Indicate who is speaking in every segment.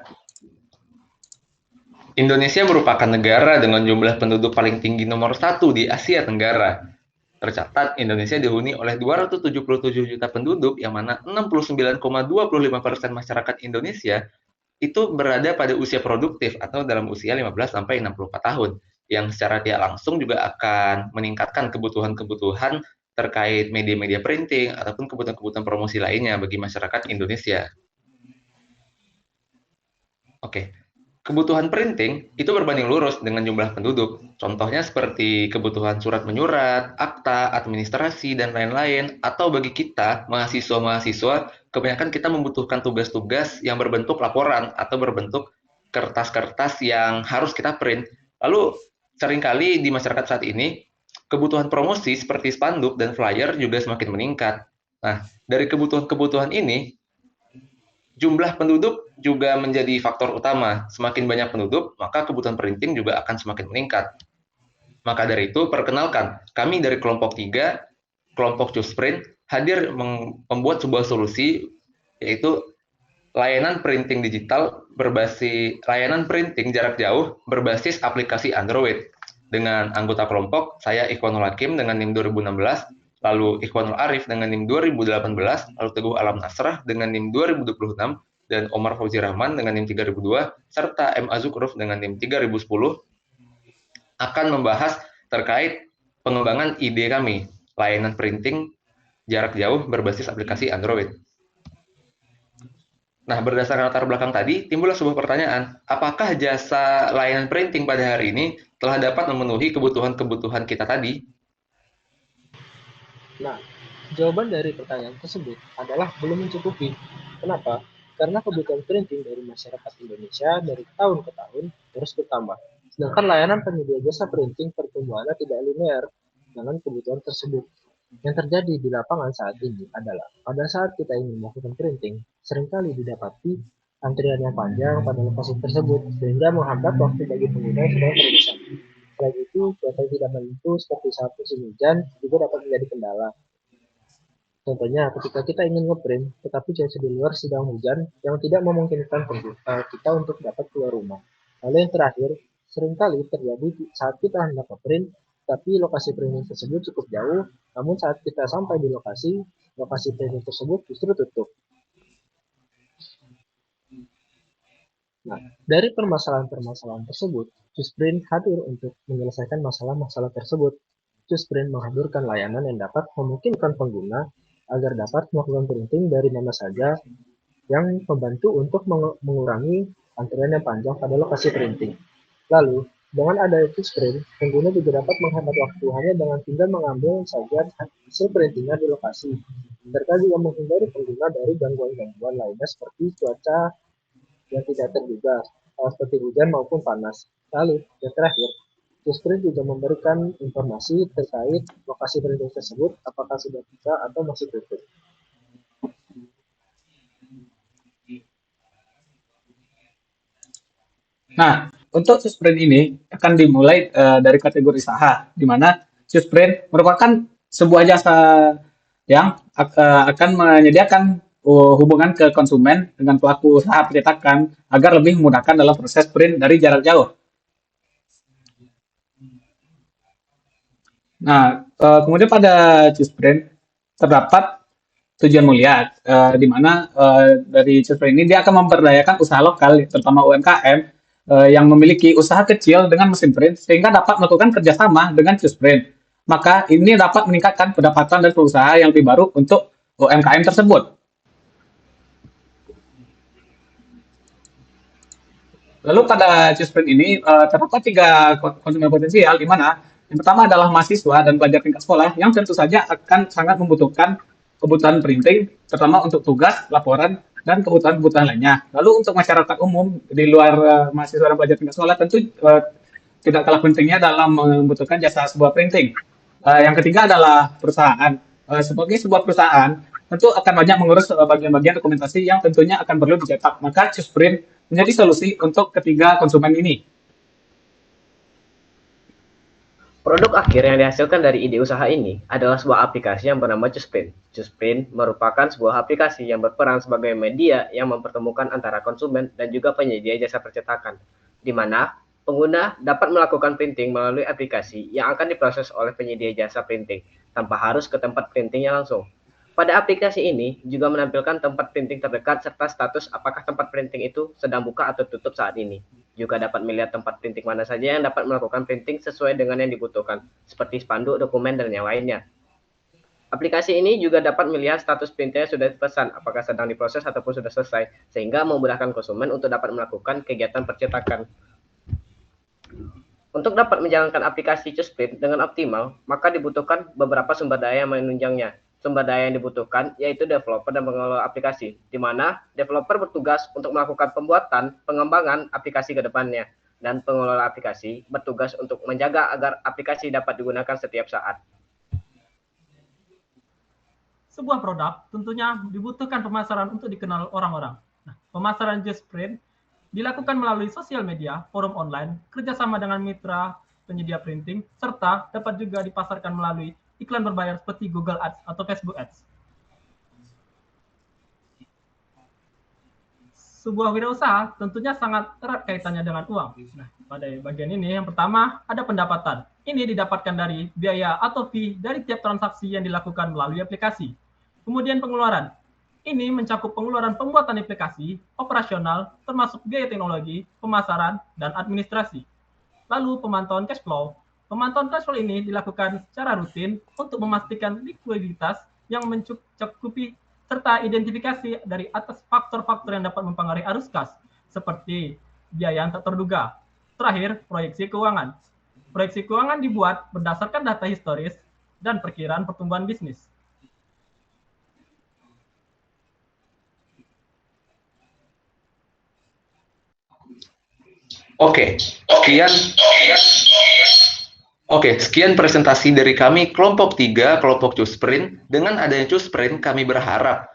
Speaker 1: Indonesia?
Speaker 2: Indonesia merupakan negara dengan jumlah penduduk paling tinggi nomor 1 di Asia Tenggara. Tercatat, Indonesia dihuni oleh 277 juta penduduk, yang mana 69,25% masyarakat Indonesia itu berada pada usia produktif atau dalam usia 15 sampai 64 tahun, yang secara tidak langsung juga akan meningkatkan kebutuhan-kebutuhan terkait media-media printing ataupun kebutuhan-kebutuhan promosi lainnya bagi masyarakat Indonesia. Oke, kebutuhan printing itu berbanding lurus dengan jumlah penduduk. Contohnya seperti kebutuhan surat menyurat, akta, administrasi, dan lain-lain. Atau bagi kita, mahasiswa-mahasiswa, kebanyakan kita membutuhkan tugas-tugas yang berbentuk laporan atau berbentuk kertas-kertas yang harus kita print. Lalu, seringkali di masyarakat saat ini, kebutuhan promosi seperti spanduk dan flyer juga semakin meningkat. Nah, dari kebutuhan-kebutuhan ini, jumlah penduduk juga menjadi faktor utama. Semakin banyak penduduk, maka kebutuhan printing juga akan semakin meningkat. Maka dari itu, perkenalkan, kami dari kelompok 3, kelompok Cusprint, hadir membuat sebuah solusi, yaitu layanan printing digital layanan printing jarak jauh berbasis aplikasi Android. Dengan anggota kelompok, saya Ikhwanul Hakim dengan NIM 2016, lalu Ikhwanul Arif dengan NIM 2018, lalu Teguh Alam Nasrah dengan NIM 2026, dan Omar Fauzi Rahman dengan NIM 3002, serta M. Azukruf dengan NIM 3010, akan membahas terkait pengembangan ide kami, layanan printing jarak jauh berbasis aplikasi Android. Nah, berdasarkan latar belakang tadi, timbullah sebuah pertanyaan, apakah jasa layanan printing pada hari ini telah dapat memenuhi kebutuhan-kebutuhan kita tadi?
Speaker 3: Nah, jawaban dari pertanyaan tersebut adalah belum mencukupi. Kenapa? Karena kebutuhan printing dari masyarakat Indonesia dari tahun ke tahun terus bertambah. Sedangkan layanan penyedia jasa printing pertumbuhannya tidak linear dengan kebutuhan tersebut. Yang terjadi di lapangan saat ini adalah pada saat kita ingin melakukan printing, seringkali didapati antrian yang panjang pada lokasi tersebut sehingga menghambat waktu bagi pengguna yang sedang berpesan. Selain itu, cuaca tidak menentu seperti saat musim hujan juga dapat menjadi kendala. Contohnya, ketika kita ingin ngeprint, tetapi cuaca di luar sedang hujan yang tidak memungkinkan kita untuk dapat keluar rumah. Lalu yang terakhir, seringkali terjadi saat kita hendak ngeprint, tapi lokasi printing tersebut cukup jauh, namun saat kita sampai di lokasi printing tersebut justru tutup. Nah, dari permasalahan-permasalahan tersebut, Cusprint hadir untuk menyelesaikan masalah-masalah tersebut. Cusprint menghadirkan layanan yang dapat memungkinkan pengguna agar dapat melakukan printing dari mana saja, yang membantu untuk mengurangi antrian yang panjang pada lokasi printing. Lalu, dengan adanya Cusprint, pengguna juga dapat menghemat waktu hanya dengan tinggal mengambil saja hasil printingnya di lokasi. Serta juga menghindari pengguna dari gangguan-gangguan lainnya seperti cuaca yang tidak terduga, seperti hujan maupun panas. Lalu, yang terakhir, Cusprint juga memberikan informasi terkait lokasi printing tersebut, apakah sudah buka atau masih tutup.
Speaker 1: Nah, untuk Cusprint ini akan dimulai dari kategori usaha, di mana Cusprint merupakan sebuah jasa yang akan menyediakan hubungan ke konsumen dengan pelaku usaha percetakan agar lebih memudahkan dalam proses print dari jarak jauh. Nah, kemudian pada Cusprint terdapat tujuan mulia, di mana dari Cusprint ini dia akan memberdayakan usaha lokal, terutama UMKM, yang memiliki usaha kecil dengan mesin print, sehingga dapat melakukan kerjasama dengan Cusprint. Maka ini dapat meningkatkan pendapatan dari perusahaan yang lebih baru untuk UMKM tersebut. Lalu pada Cusprint ini terdapat 3 konsumen potensial, di mana yang pertama adalah mahasiswa dan pelajar tingkat sekolah yang tentu saja akan sangat membutuhkan kebutuhan printing, terutama untuk tugas, laporan, dan kebutuhan-kebutuhan lainnya. Lalu untuk masyarakat umum di luar mahasiswa dan pelajar tingkat sekolah tentu tidak kalah pentingnya dalam membutuhkan jasa sebuah printing. Yang ketiga adalah perusahaan. Sebagai sebuah perusahaan, tentu akan banyak mengurus bagian-bagian dokumentasi yang tentunya akan perlu dicetak. Maka Cusprint menjadi solusi untuk ketiga konsumen ini.
Speaker 4: Produk akhir yang dihasilkan dari ide usaha ini adalah sebuah aplikasi yang bernama Jusprint. Jusprint merupakan sebuah aplikasi yang berperan sebagai media yang mempertemukan antara konsumen dan juga penyedia jasa percetakan, di mana pengguna dapat melakukan printing melalui aplikasi yang akan diproses oleh penyedia jasa printing, tanpa harus ke tempat printingnya langsung. Pada aplikasi ini juga menampilkan tempat printing terdekat serta status apakah tempat printing itu sedang buka atau tutup saat ini. Juga dapat melihat tempat printing mana saja yang dapat melakukan printing sesuai dengan yang dibutuhkan, seperti spanduk, dokumen, dan yang lainnya. Aplikasi ini juga dapat melihat status printernya sudah dipesan, apakah sedang diproses ataupun sudah selesai, sehingga memudahkan konsumen untuk dapat melakukan kegiatan percetakan. Untuk dapat menjalankan aplikasi Jusprint dengan optimal, maka dibutuhkan beberapa sumber daya yang menunjangnya. Sumber daya yang dibutuhkan yaitu developer dan pengelola aplikasi, di mana developer bertugas untuk melakukan pembuatan, pengembangan aplikasi ke depannya, dan pengelola aplikasi bertugas untuk menjaga agar aplikasi dapat digunakan setiap saat.
Speaker 1: Sebuah produk tentunya dibutuhkan pemasaran untuk dikenal orang-orang. Nah, pemasaran Jusprint dilakukan melalui sosial media, forum online, kerjasama dengan mitra penyedia printing, serta dapat juga dipasarkan melalui iklan berbayar seperti Google Ads atau Facebook Ads. Sebuah wirausaha tentunya sangat erat kaitannya dengan uang. Nah, pada bagian ini yang pertama ada pendapatan. Ini didapatkan dari biaya atau fee dari tiap transaksi yang dilakukan melalui aplikasi. Kemudian pengeluaran. Ini mencakup pengeluaran pembuatan aplikasi, operasional, termasuk biaya teknologi, pemasaran, dan administrasi. Lalu pemantauan cash flow. Pemantauan cash flow ini dilakukan secara rutin untuk memastikan likuiditas yang mencukupi serta identifikasi dari atas faktor-faktor yang dapat mempengaruhi arus kas, seperti biaya yang tak terduga. Terakhir, proyeksi keuangan. Proyeksi keuangan dibuat berdasarkan data historis dan perkiraan pertumbuhan bisnis.
Speaker 2: Oke, sekian presentasi dari kami kelompok 3, kelompok Jusprint. Dengan adanya Jusprint, kami berharap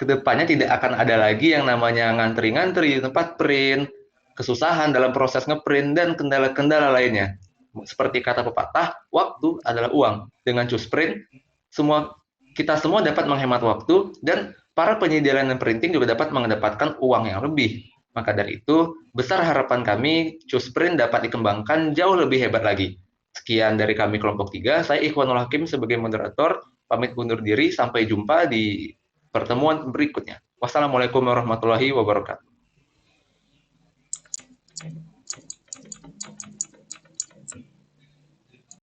Speaker 2: kedepannya tidak akan ada lagi yang namanya ngantri-ngantri di tempat print, kesusahan dalam proses ngeprint, dan kendala-kendala lainnya. Seperti kata pepatah, waktu adalah uang. Dengan Jusprint, kita semua dapat menghemat waktu, dan para penyedia layanan printing juga dapat mendapatkan uang yang lebih. Maka dari itu, besar harapan kami, Jusprint dapat dikembangkan jauh lebih hebat lagi. Sekian dari kami kelompok 3, saya Ikhwanul Hakim sebagai moderator, pamit undur diri, sampai jumpa di pertemuan berikutnya. Wassalamualaikum warahmatullahi wabarakatuh.